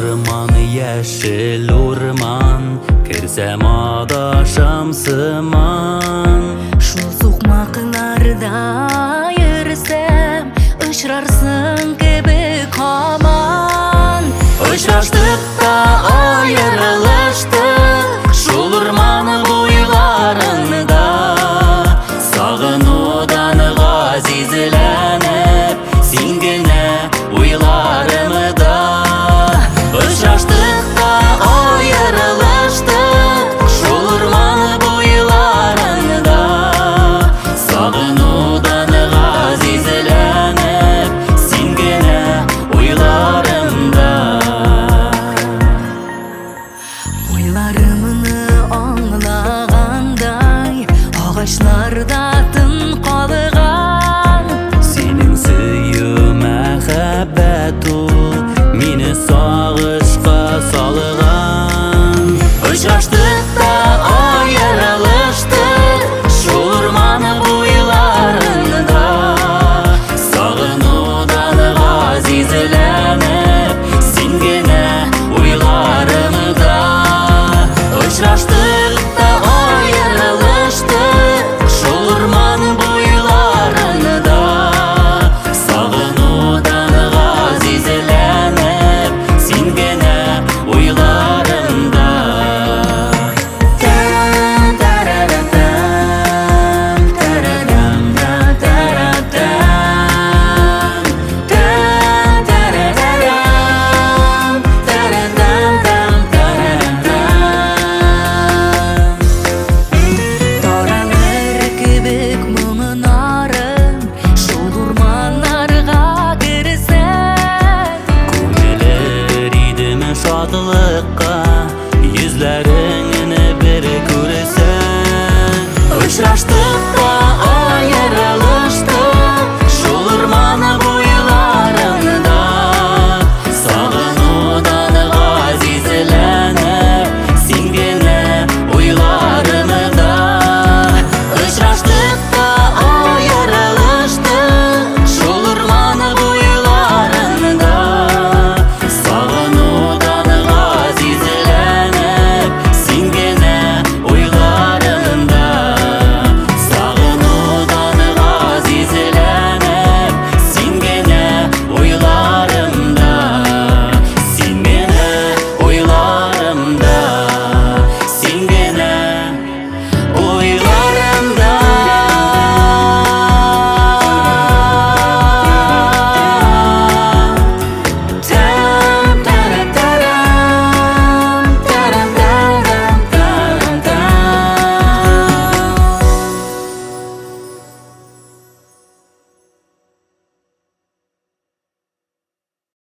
Урман, яшел урман, кірсәм адашам сыман. Шул сукмакларда йөрсәм, очрарсың кебек һаман. Очраштык та аерылыштык, шул урман буйларында. Сагынудан газизләнеп, син генә уйларымда. Очраштык та аерылыштык, шул урман буйларында. Сагынудан газизләнеп, син генә уйларымда. Уйларымны аңлагандай, агачларда тын калган. Синең сөю мәхәббәт ул, мине сагышка